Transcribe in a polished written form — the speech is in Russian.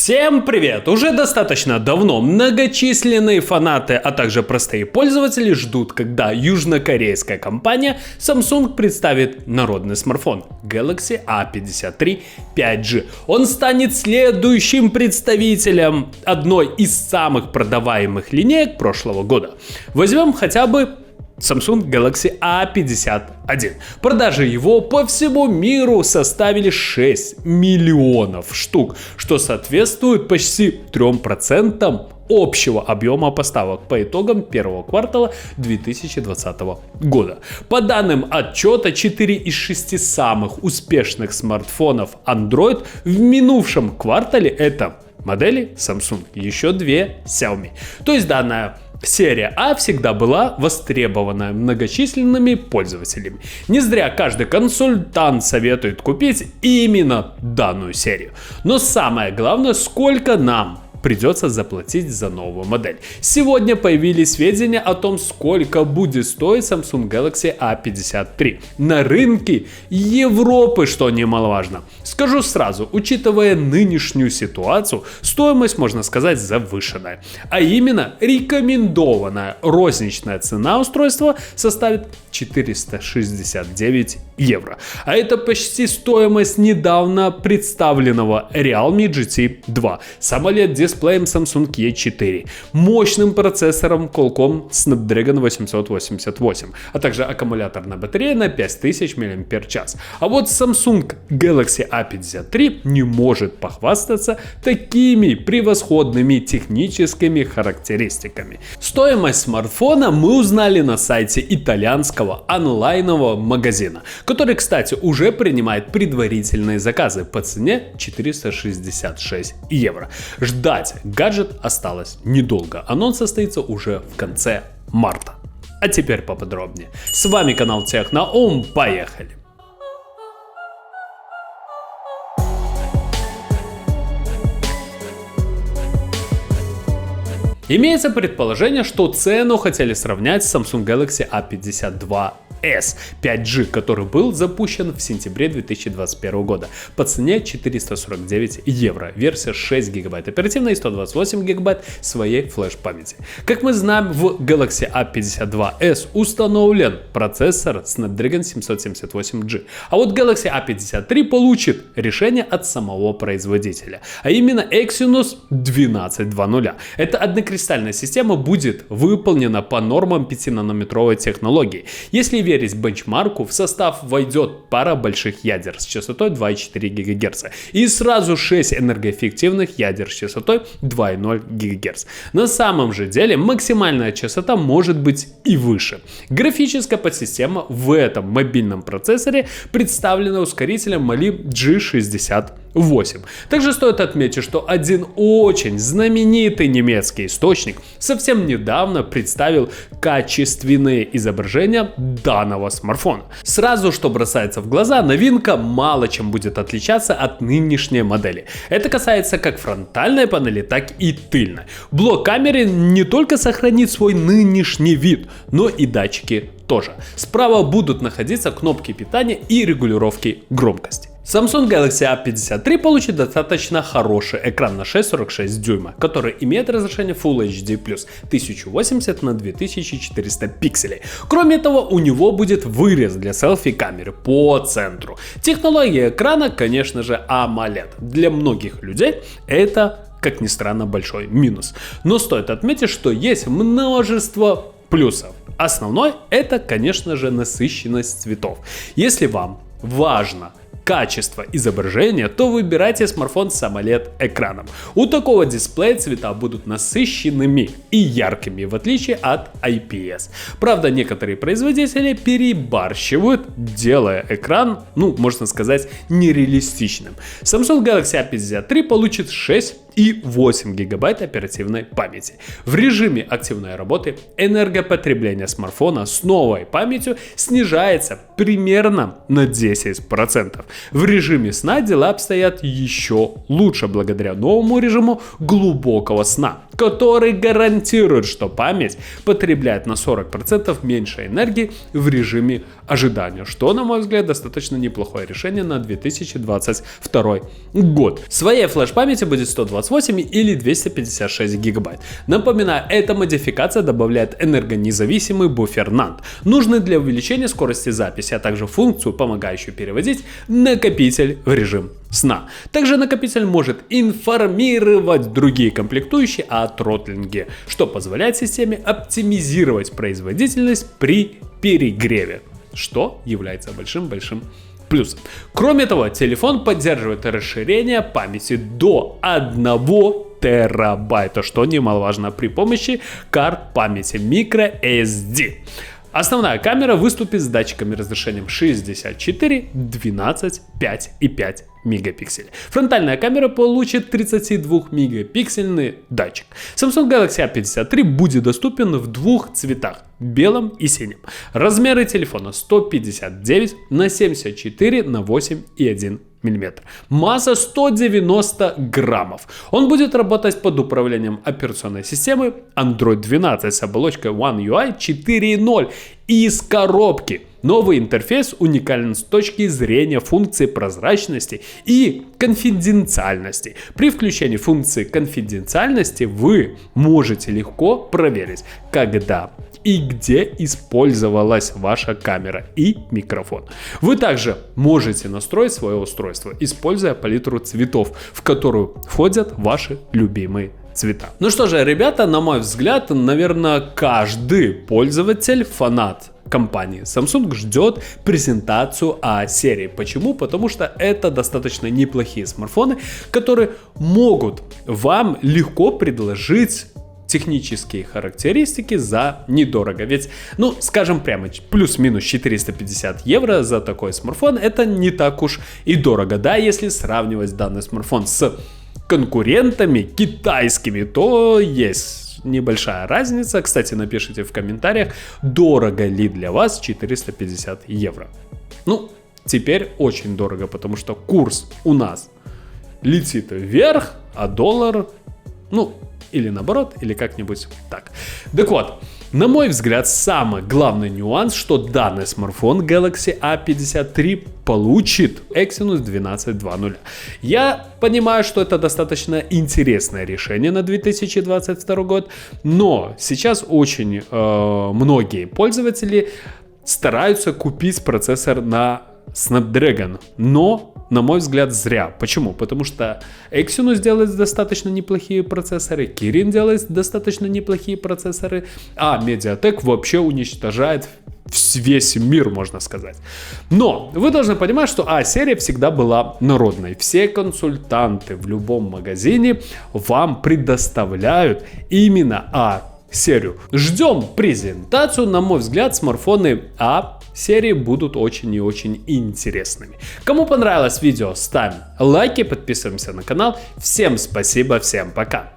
Всем привет! Уже достаточно давно многочисленные фанаты, а также простые пользователи ждут, когда южнокорейская компания Samsung представит народный смартфон Galaxy A53 5G. Он станет следующим представителем одной из самых продаваемых линеек прошлого года. Возьмем хотя бы Samsung Galaxy A51. Продажи его по всему миру составили 6 миллионов штук, что соответствует почти 3% общего объема поставок по итогам первого квартала 2020 года. По данным отчета, 4 из 6 самых успешных смартфонов Android в минувшем квартале это модели Samsung, еще 2 Xiaomi. То есть данная серия А всегда была востребована многочисленными пользователями. Не зря каждый консультант советует купить именно данную серию. Но самое главное, сколько нам придется заплатить за новую модель. Сегодня появились сведения о том, сколько будет стоить Samsung Galaxy A53 на рынке Европы, что немаловажно. Скажу сразу, учитывая нынешнюю ситуацию, стоимость, можно сказать, завышенная. А именно, рекомендованная розничная цена устройства составит 469 евро. А это почти стоимость недавно представленного Realme GT 2. Самолет дисплеем Samsung E4, мощным процессором Qualcomm Snapdragon 888, а также аккумуляторная батарея на 5000 мАч. А вот Samsung Galaxy A53 не может похвастаться такими превосходными техническими характеристиками. Стоимость смартфона мы узнали на сайте итальянского онлайнового магазина, который, кстати, уже принимает предварительные заказы по цене 466 евро. Ждать гаджет осталось недолго. Анонс состоится уже в конце марта. А теперь поподробнее. С вами канал Техноум. Поехали! Имеется предположение, что цену хотели сравнять с Samsung Galaxy A52s 5G, который был запущен в сентябре 2021 года по цене 449 евро. Версия 6 ГБ оперативной и 128 ГБ своей флеш-памяти. Как мы знаем, в Galaxy A52s установлен процессор Snapdragon 778G. А вот Galaxy A53 получит решение от самого производителя, а именно Exynos 1220. Эта однокристальная система будет выполнена по нормам 5-нанометровой технологии. Если верить бенчмарку, в состав войдет пара больших ядер с частотой 2,4 ГГц и сразу 6 энергоэффективных ядер с частотой 2,0 ГГц. На самом же деле максимальная частота может быть и выше. Графическая подсистема в этом мобильном процессоре представлена ускорителем Mali G68. Также стоит отметить, что один очень знаменитый немецкий источник совсем недавно представил качественные изображения данного смартфона. Сразу, что бросается в глаза, новинка мало чем будет отличаться от нынешней модели. Это касается как фронтальной панели, так и тыльной. Блок камеры не только сохранит свой нынешний вид, но и датчики тоже. Справа будут находиться кнопки питания и регулировки громкости. Samsung Galaxy A53 получит достаточно хороший экран на 6,46 дюйма, который имеет разрешение Full HD+, 1080 на 2400 пикселей. Кроме того, у него будет вырез для селфи-камеры по центру. Технология экрана, конечно же, AMOLED. Для многих людей это, как ни странно, большой минус. Но стоит отметить, что есть множество плюсов. Основной это, конечно же, насыщенность цветов. Если вам важно качество изображения, то выбирайте смартфон с AMOLED-экраном. У такого дисплея цвета будут насыщенными и яркими, в отличие от IPS. Правда, некоторые производители перебарщивают, делая экран, можно сказать, нереалистичным. Samsung Galaxy A53 получит 6 и 8 ГБ оперативной памяти. В режиме активной работы энергопотребление смартфона с новой памятью снижается примерно на 10%. В режиме сна дела обстоят еще лучше благодаря новому режиму глубокого сна. который гарантирует, что память потребляет на 40% меньше энергии в режиме ожидания, что, на мой взгляд, достаточно неплохое решение на 2022 год. Своей флеш-памяти будет 128 или 256 гигабайт. Напоминаю, эта модификация добавляет энергонезависимый буфер NAND, нужный для увеличения скорости записи, а также функцию, помогающую переводить накопитель в режим сна. Также накопитель может информировать другие комплектующие о тротлинге, что позволяет системе оптимизировать производительность при перегреве, что является большим-большим плюсом. Кроме того, телефон поддерживает расширение памяти до 1 терабайта, что немаловажно при помощи карт памяти microSD. Основная камера выступит с датчиками разрешением 64, 12, 5 и 5 мегапикселей. Фронтальная камера получит 32-мегапиксельный датчик. Samsung Galaxy A53 будет доступен в двух цветах – белом и синем. Размеры телефона 159 на 74 на 8,1 мм. Масса 190 граммов. Он будет работать под управлением операционной системы Android 12 с оболочкой One UI 4.0 из коробки. Новый интерфейс уникален с точки зрения функции прозрачности и конфиденциальности. При включении функции конфиденциальности вы можете легко проверить, когда и где использовалась ваша камера и микрофон. Вы также можете настроить свое устройство, используя палитру цветов, в которую входят ваши любимые цвета. Ну что же, ребята, на мой взгляд, наверное, каждый пользователь, фанат компании Samsung ждет презентацию А-серии. Почему? Потому что это достаточно неплохие смартфоны, которые могут вам легко предложить технические характеристики за недорого. Ведь, ну, скажем прямо, плюс-минус 450 евро за такой смартфон это не так уж и дорого. Да, если сравнивать данный смартфон с конкурентами китайскими, то есть небольшая разница. Кстати, напишите в комментариях, дорого ли для вас 450 евро. Ну, теперь очень дорого, потому что курс у нас летит вверх, а доллар, ну, или наоборот, или как-нибудь так. Так вот, на мой взгляд, самый главный нюанс, что данный смартфон Galaxy A53 получит Exynos 12.2.0. Я понимаю, что это достаточно интересное решение на 2022 год, но сейчас очень многие пользователи стараются купить процессор на Snapdragon, но, на мой взгляд, зря. Почему? Потому что Exynos делает достаточно неплохие процессоры, Kirin делает достаточно неплохие процессоры, а Mediatek вообще уничтожает весь мир, можно сказать. Но вы должны понимать, что А-серия всегда была народной. Все консультанты в любом магазине вам предоставляют именно А-серию. Ждем презентацию. На мой взгляд, смартфоны А-серии будут очень и очень интересными. Кому понравилось видео, ставим лайки, подписываемся на канал. Всем спасибо, всем пока.